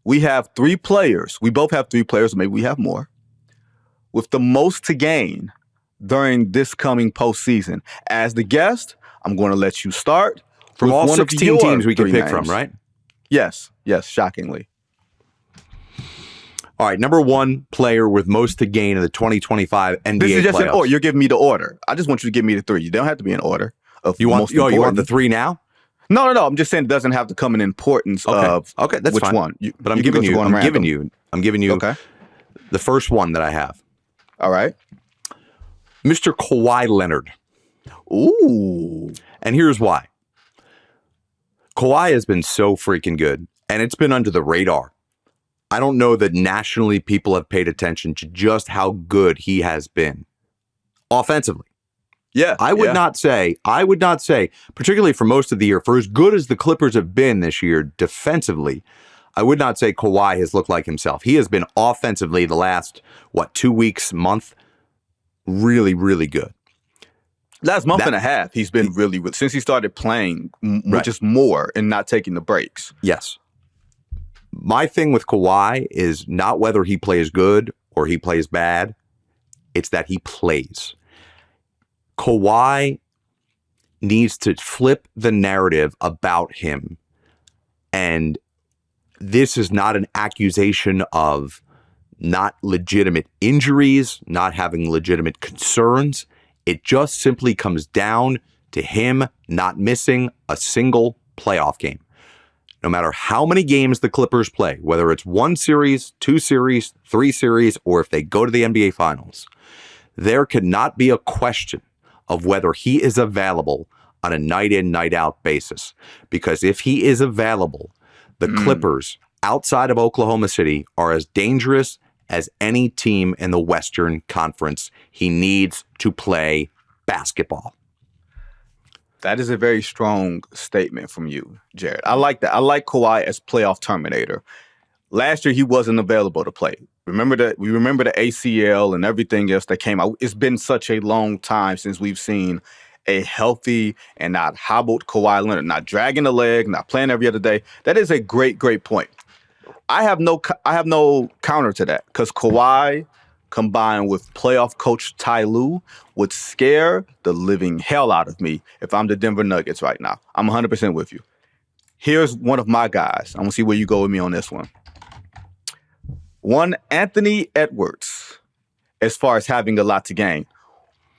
we have three players. We both have three players, maybe we have more, with the most to gain during this coming postseason. As the guest, I'm going to let you start. From all 16 teams we can pick from, right? Yes, shockingly. All right, number one player with most to gain in the 2025 NBA This is just playoffs. an order. You're giving me the order. I just want you to give me the three. You don't have to be in order. You want the three now? No. I'm just saying it doesn't have to come in importance of that's which fine. one. But I'm giving you okay. the first one that I have. All right. Mr. Kawhi Leonard. Ooh. And here's why. Kawhi has been so freaking good, and it's been under the radar. I don't know that nationally people have paid attention to just how good he has been offensively. Yeah. I would not say, particularly for most of the year, for as good as the Clippers have been this year defensively, I would not say Kawhi has looked like himself. He has been offensively the last, 2 weeks, month, really, really good. Last month and a half, he's been really good. Since he started playing, just more and not taking the breaks. Yes. My thing with Kawhi is not whether he plays good or he plays bad. It's that he plays. Kawhi needs to flip the narrative about him. And this is not an accusation of not legitimate injuries, not having legitimate concerns. It just simply comes down to him not missing a single playoff game. No matter how many games the Clippers play, whether it's 1 series, 2 series, 3 series, or if they go to the NBA Finals, there cannot be a question of whether he is available on a night-in, night-out basis. Because if he is available, the Clippers outside of Oklahoma City are as dangerous as any team in the Western Conference. He needs to play basketball. That is a very strong statement from you, Jared. I like that. I like Kawhi as playoff Terminator. Last year, he wasn't available to play. We remember the ACL and everything else that came out. It's been such a long time since we've seen a healthy and not hobbled Kawhi Leonard, not dragging the leg, not playing every other day. That is a great, great point. I have no counter to that because Kawhi, combined with playoff coach Ty Lue, would scare the living hell out of me if I'm the Denver Nuggets right now. I'm 100% with you. Here's one of my guys. I'm going to see where you go with me on this one. One, Anthony Edwards, as far as having a lot to gain.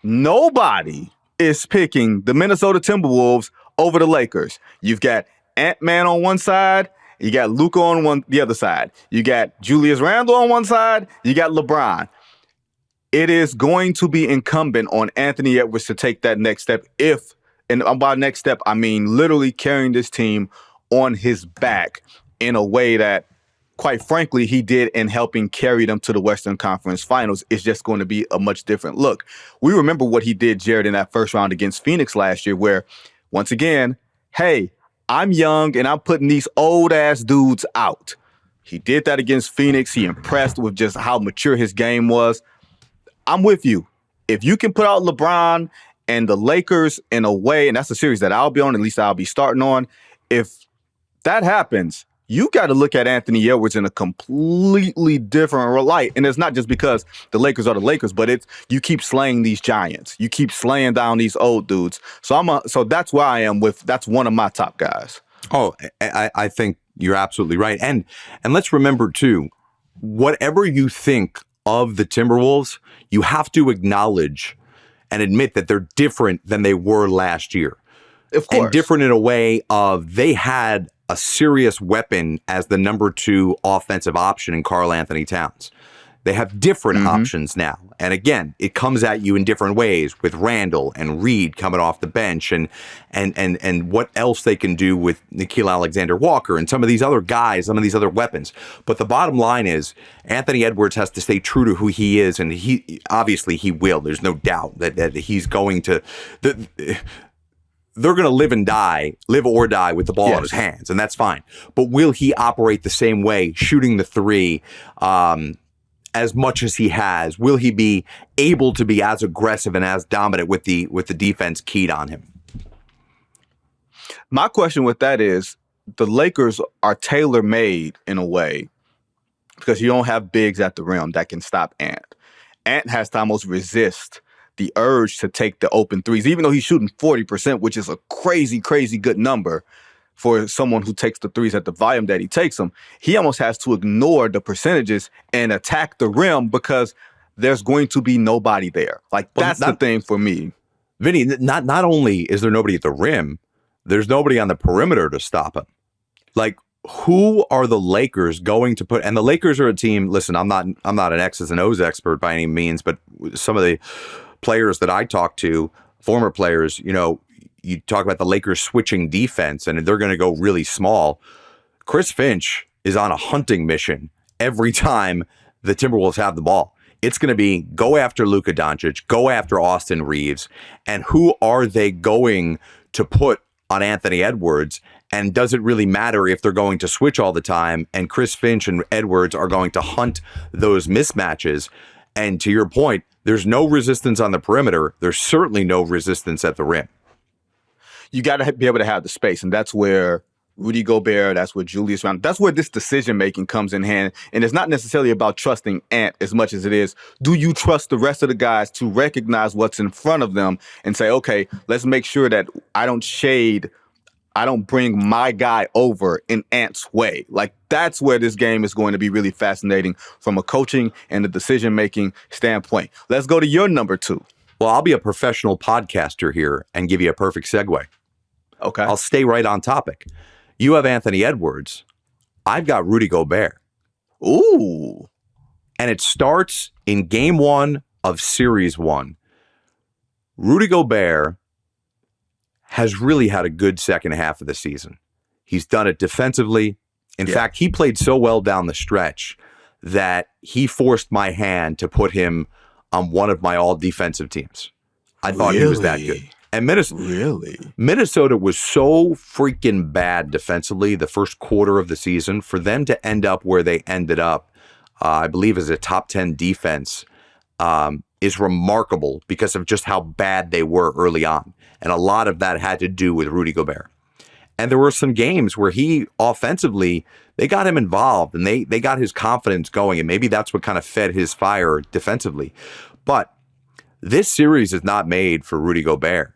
Nobody is picking the Minnesota Timberwolves over the Lakers. You've got Ant-Man on one side. You got Luka on the other side. You got Julius Randle on one side. You got LeBron. It is going to be incumbent on Anthony Edwards to take that next step. And by next step, I mean literally carrying this team on his back in a way that, quite frankly, he did in helping carry them to the Western Conference Finals. It's just going to be a much different look. We remember what he did, Jared, in that first round against Phoenix last year, where, once again, hey, I'm young and I'm putting these old-ass dudes out. He did that against Phoenix. He impressed with just how mature his game was. I'm with you. If you can put out LeBron and the Lakers in a way, and that's a series that I'll be on, at least I'll be starting on, if that happens, you got to look at Anthony Edwards in a completely different light. And it's not just because the Lakers are the Lakers, but it's you keep slaying these giants. You keep slaying down these old dudes. So that's where I am with. That's one of my top guys. Oh, I think you're absolutely right. And let's remember, too, whatever you think of the Timberwolves, you have to acknowledge and admit that they're different than they were last year. Of course. And different in a way of they had a serious weapon as the number 2 offensive option in Karl Anthony Towns. They have different options now. And again, it comes at you in different ways with Randall and Reed coming off the bench and what else they can do with Nikola Alexander Walker and some of these other guys, some of these other weapons. But the bottom line is Anthony Edwards has to stay true to who he is. And he obviously he will. There's no doubt that he's going to... They're going to live or die with the ball in his hands, and that's fine. But will he operate the same way, shooting the three as much as he has? Will he be able to be as aggressive and as dominant with the defense keyed on him? My question with that is, the Lakers are tailor-made in a way because you don't have bigs at the rim that can stop Ant. Ant has to almost resist the urge to take the open threes, even though he's shooting 40%, which is a crazy, crazy good number for someone who takes the threes at the volume that he takes them. He almost has to ignore the percentages and attack the rim because there's going to be nobody there. Like, that's the thing for me. Vinny, not only is there nobody at the rim, there's nobody on the perimeter to stop him. Like, who are the Lakers going to put? And the Lakers are a team. Listen, I'm not an X's and O's expert by any means, but some of the players that I talk to, former players, you talk about the Lakers switching defense and they're going to go really small. Chris Finch is on a hunting mission every time the Timberwolves have the ball. It's going to be go after Luka Doncic, go after Austin Reeves, and who are they going to put on Anthony Edwards? And does it really matter if they're going to switch all the time and Chris Finch and Edwards are going to hunt those mismatches? And to your point, there's no resistance on the perimeter. There's certainly no resistance at the rim. You got to be able to have the space, and that's where Rudy Gobert, that's where Julius Randle, that's where this decision-making comes in hand. And it's not necessarily about trusting Ant as much as it is, do you trust the rest of the guys to recognize what's in front of them and say, okay, let's make sure that I don't bring my guy over in Ant's way. Like, that's where this game is going to be really fascinating from a coaching and a decision-making standpoint. Let's go to your number 2. Well, I'll be a professional podcaster here and give you a perfect segue. Okay. I'll stay right on topic. You have Anthony Edwards. I've got Rudy Gobert. Ooh. And it starts in game 1 of series 1. Rudy Gobert has really had a good second half of the season. He's done it defensively. In fact, he played so well down the stretch that he forced my hand to put him on one of my all-defensive teams. I thought he was that good. And Minnesota was so freaking bad defensively the first quarter of the season. For them to end up where they ended up, I believe as a top 10 defense, is remarkable because of just how bad they were early on. And a lot of that had to do with Rudy Gobert. And there were some games where he offensively, they got him involved and they got his confidence going. And maybe that's what kind of fed his fire defensively. But this series is not made for Rudy Gobert.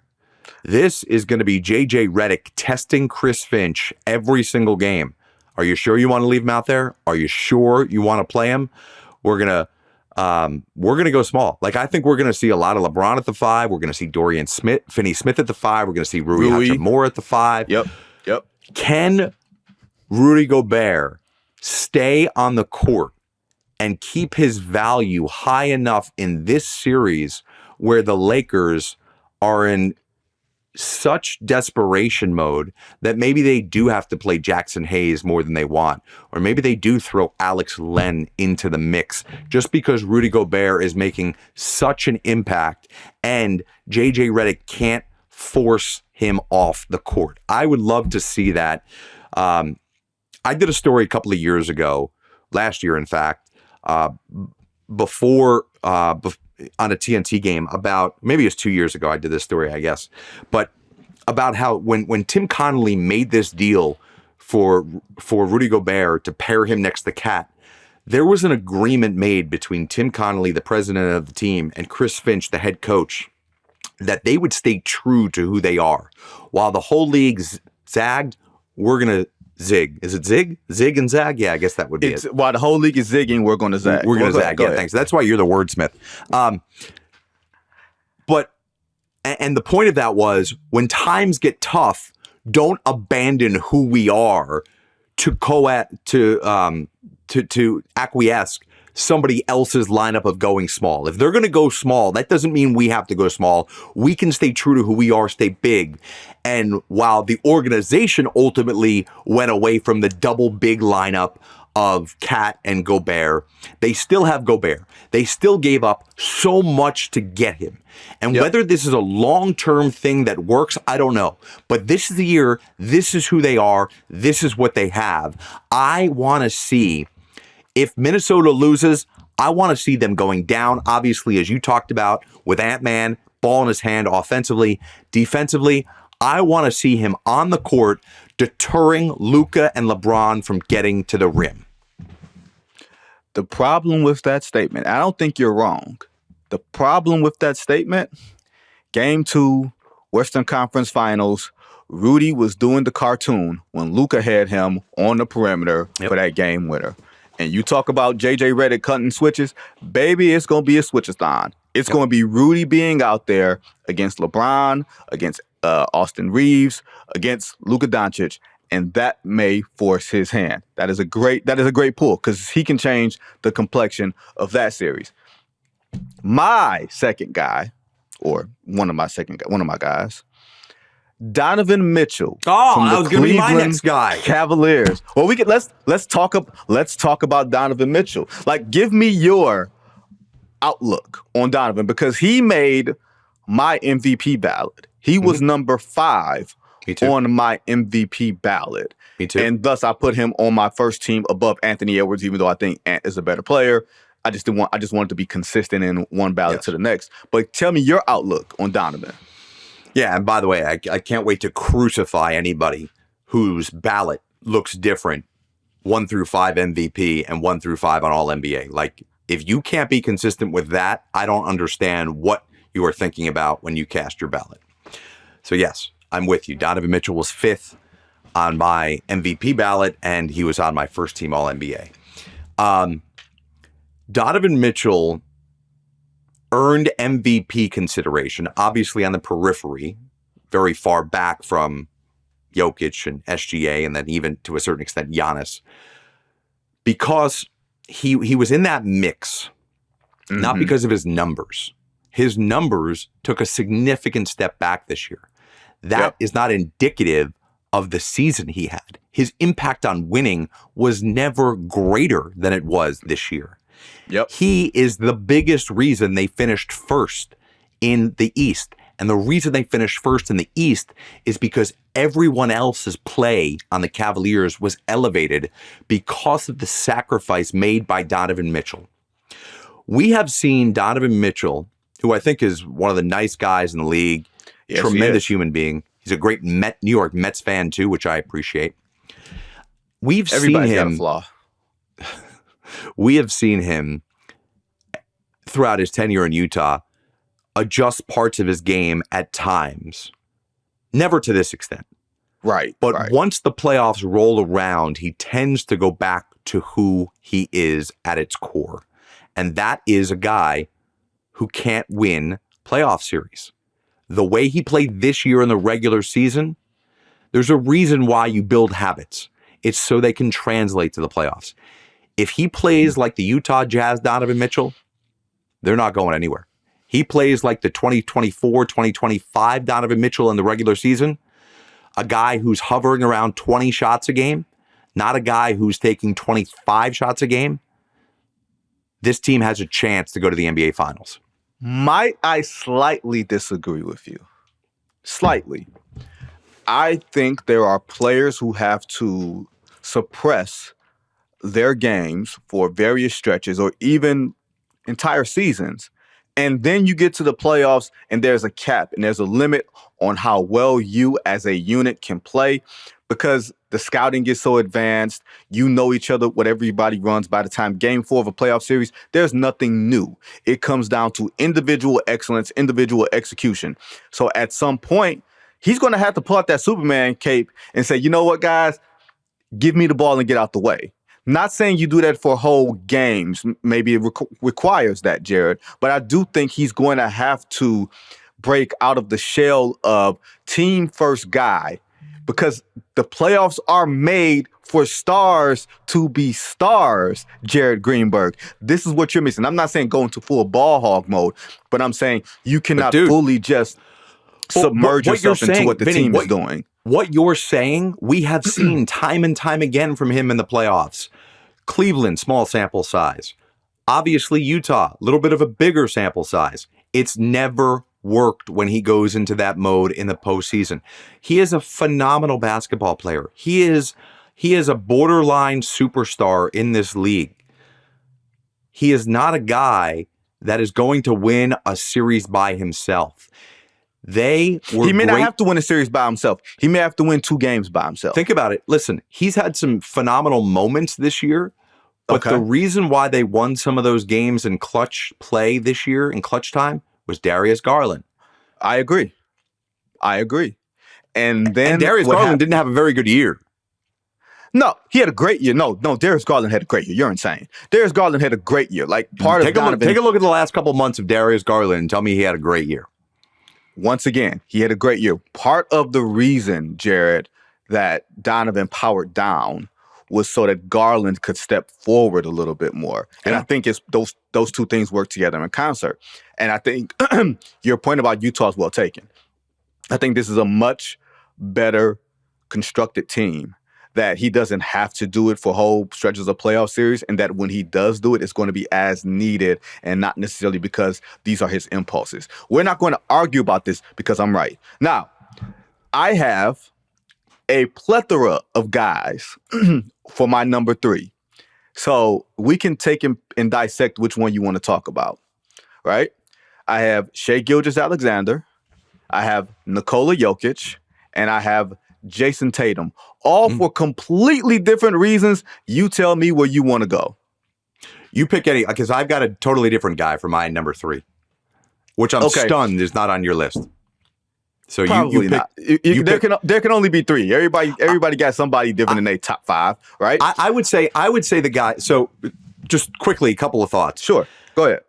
This is going to be J.J. Redick testing Chris Finch every single game. Are you sure you want to leave him out there? Are you sure you want to play him? We're going to go small. Like, I think we're going to see a lot of LeBron at the 5. We're going to see Dorian Smith, Finney Smith at the 5. We're going to see Rui Hachimura at the 5. Yep. Can Rudy Gobert stay on the court and keep his value high enough in this series where the Lakers are in such desperation mode that maybe they do have to play Jackson Hayes more than they want, or maybe they do throw Alex Len into the mix just because Rudy Gobert is making such an impact and JJ Redick can't force him off the court. I would love to see that. I did a story a couple of years ago, last year in fact, before on a TNT game about, maybe it was 2 years ago I did this story, I guess, but about how when Tim Connolly made this deal for Rudy Gobert to pair him next to Cat, there was an agreement made between Tim Connolly, the president of the team, and Chris Finch, the head coach, that they would stay true to who they are. While the whole league zagged, we're going to zig. Is it zig? Zig and zag? Yeah, I guess that would be it. While the whole league is zigging, we're going to zag. We're going to zag. Yeah, thanks. That's why you're the wordsmith. And the point of that was, when times get tough, don't abandon who we are to acquiesce somebody else's lineup of going small. If they're going to go small, that doesn't mean we have to go small. We can stay true to who we are, stay big. And while the organization ultimately went away from the double big lineup of Cat and Gobert, they still have Gobert. They still gave up so much to get him. And whether this is a long-term thing that works, I don't know. But this is the year. This is who they are. This is what they have. I want to see, if Minnesota loses, I want to see them going down, obviously, as you talked about, with Ant-Man, ball in his hand offensively. Defensively, I want to see him on the court deterring Luka and LeBron from getting to the rim. The problem with that statement, I don't think you're wrong. The problem with that statement, Game 2, Western Conference Finals, Rudy was doing the cartoon when Luka had him on the perimeter for that game winner. And you talk about JJ Redick cutting switches, baby, it's going to be a switch-a-thon. It's going to be Rudy being out there against LeBron, against Austin Reeves, against Luka Doncic, and that may force his hand. That is a great pull because he can change the complexion of that series. My second guy, or one of my guys, Donovan Mitchell. Oh, from that was going to be my next guy. Cavaliers. Well, let's talk about Donovan Mitchell. Like, give me your outlook on Donovan because he made my MVP ballot. He was number 5 on my MVP ballot. Me too. And thus I put him on my first team above Anthony Edwards, even though I think Ant is a better player. I just wanted to be consistent in one ballot to the next. But tell me your outlook on Donovan. Yeah, and by the way, I can't wait to crucify anybody whose ballot looks different, 1 through 5 MVP and 1 through 5 on All NBA. Like, if you can't be consistent with that, I don't understand what you are thinking about when you cast your ballot. So yes, I'm with you. Donovan Mitchell was 5th on my MVP ballot, and he was on my first team All NBA. Donovan Mitchell earned MVP consideration, obviously on the periphery, very far back from Jokic and SGA, and then even to a certain extent Giannis, because he was in that mix, not because of his numbers. His numbers took a significant step back this year. That is not indicative of the season he had. His impact on winning was never greater than it was this year. He is the biggest reason they finished first in the East. And the reason they finished first in the East is because everyone else's play on the Cavaliers was elevated because of the sacrifice made by Donovan Mitchell. We have seen Donovan Mitchell, who I think is one of the nice guys in the league, tremendous human being. He's a great New York Mets fan too, which I appreciate. Everybody's got a flaw. We have seen him throughout his tenure in Utah adjust parts of his game at times. Never to this extent. But once the playoffs roll around, he tends to go back to who he is at its core. And that is a guy who can't win playoff series. The way he played this year in the regular season, there's a reason why you build habits. It's so they can translate to the playoffs. If he plays like the Utah Jazz Donovan Mitchell, they're not going anywhere. He plays like the 2024, 2025 Donovan Mitchell in the regular season, a guy who's hovering around 20 shots a game, not a guy who's taking 25 shots a game. This team has a chance to go to the NBA Finals. Might I slightly disagree with you? Slightly. I think there are players who have to suppress their games for various stretches or even entire seasons. And then you get to the playoffs and there's a cap and there's a limit on how well you as a unit can play because the scouting gets so advanced. You know each other, what everybody runs by the time game 4 of a playoff series. There's nothing new. It comes down to individual excellence, individual execution. So at some point, he's going to have to pull out that Superman cape and say, you know what, guys, give me the ball and get out the way. Not saying you do that for whole games. Maybe it requires that, Jared. But I do think he's going to have to break out of the shell of team first guy because the playoffs are made for stars to be stars, Jared Greenberg. This is what you're missing. I'm not saying go into full ball hog mode, but I'm saying you cannot fully just submerge yourself into what the team is doing. What you're saying, we have seen time and time again from him in the playoffs. Cleveland, small sample size. Obviously, Utah, a little bit of a bigger sample size. It's never worked when he goes into that mode in the postseason. He is a phenomenal basketball player. He is a borderline superstar in this league. He is not a guy that is going to win a series by himself. They were He may not great. have to win a series by himself. He may have to win 2 games by himself. Think about it. Listen, he's had some phenomenal moments this year, but the reason why they won some of those games in clutch play this year, in clutch time, was Darius Garland. I agree. And then Darius Garland didn't have a very good year. No, he had a great year. No, Darius Garland had a great year. You're insane. Darius Garland had a great year. Like Take a look at the last couple months of Darius Garland and tell me he had a great year. Once again, he had a great year. Part of the reason, Jared, that Donovan powered down was so that Garland could step forward a little bit more. And I think it's those 2 things work together in concert. And I think your point about Utah is well taken. I think this is a much better constructed team, that he doesn't have to do it for whole stretches of playoff series, and that when he does do it, it's going to be as needed and not necessarily because these are his impulses. We're not going to argue about this because I'm right. Now, I have a plethora of guys for my number 3. So we can take him and dissect which one you want to talk about, right? I have Shai Gilgeous-Alexander, I have Nikola Jokic, and I have Jayson Tatum, all for completely different reasons. You tell me where you want to go. You pick any, because I've got a totally different guy for my number 3, which I'm stunned is not on your list. So Probably you pick, not. There can only be 3. Everybody got somebody different in their top 5, right? I would say the guy. So just quickly, a couple of thoughts. Sure, go ahead.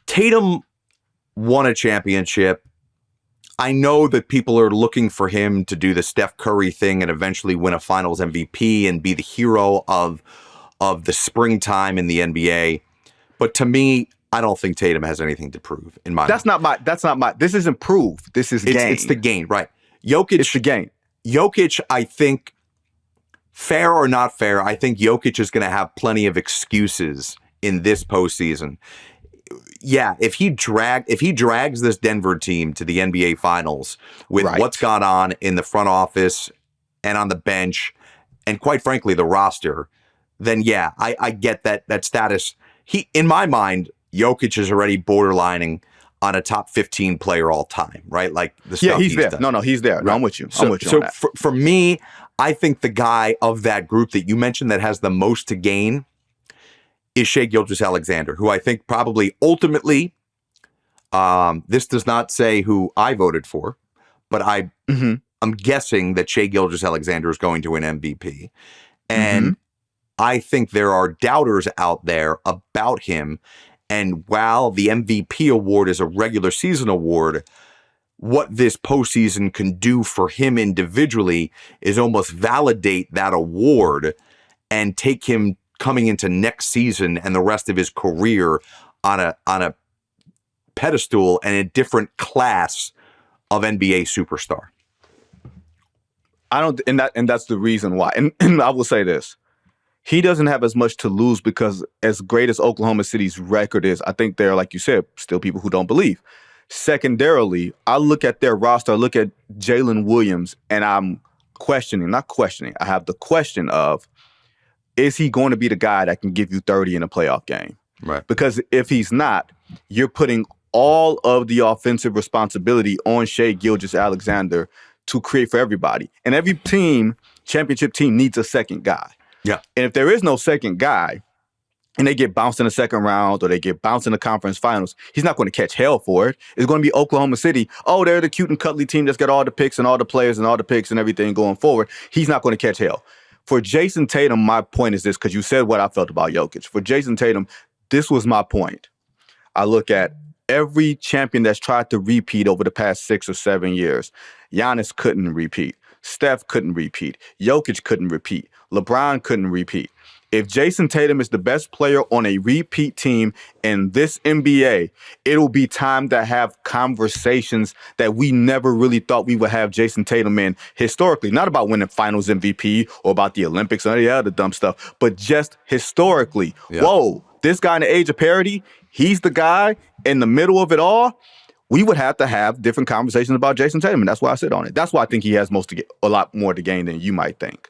Tatum won a championship. I know that people are looking for him to do the Steph Curry thing and eventually win a Finals MVP and be the hero of the springtime in the NBA. But to me, I don't think Tatum has anything to prove in my mind. That's not my this isn't proof. This is gain. It's the gain, right? Jokic, it's the gain. Jokic, I think, fair or not fair, I think Jokic is going to have plenty of excuses in this postseason. Yeah, if he drags this Denver team to the NBA Finals with what's gone on in the front office and on the bench, and quite frankly the roster, then yeah, I get that status. In my mind, Jokic is already borderlining on a top 15 player all time, right? Like the stuff he's there. done. No, he's there. Right. No, I'm with you. So, I'm with you on that. For me, I think the guy of that group that you mentioned that has the most to gain is Shai Gilgeous-Alexander, who I think probably ultimately, this does not say who I voted for, but I'm guessing that Shai Gilgeous-Alexander is going to win MVP. And I think there are doubters out there about him. And while the MVP award is a regular season award, what this postseason can do for him individually is almost validate that award and take him coming into next season and the rest of his career on a pedestal and a different class of NBA superstar. And that's the reason why. And I will say this. He doesn't have as much to lose because as great as Oklahoma City's record is, I think there are, like you said, still people who don't believe. Secondarily, I look at their roster, I look at Jalen Williams, and I'm not questioning. I have the question of, is he going to be the guy that can give you 30 in a playoff game? Right. Because if he's not, you're putting all of the offensive responsibility on Shai Gilgeous-Alexander to create for everybody. And every championship team needs a second guy. Yeah. And if there is no second guy and they get bounced in the second round or they get bounced in the conference finals, he's not going to catch hell for it. It's going to be Oklahoma City. Oh, they're the cute and cuddly team that's got all the picks and all the players and all the picks and everything going forward. He's not going to catch hell. For Jayson Tatum, my point is this, because you said what I felt about Jokic. For Jayson Tatum, this was my point. I look at every champion that's tried to repeat over the past 6 or 7 years. Giannis couldn't repeat. Steph couldn't repeat. Jokic couldn't repeat. LeBron couldn't repeat. If Jayson Tatum is the best player on a repeat team in this NBA, it'll be time to have conversations that we never really thought we would have Jayson Tatum in historically. Not about winning finals MVP or about the Olympics or any other dumb stuff, but just historically. Yeah. Whoa, this guy in the age of parity, he's the guy in the middle of it all. We would have to have different conversations about Jayson Tatum, and that's why I sit on it. That's why I think he has a lot more to gain than you might think.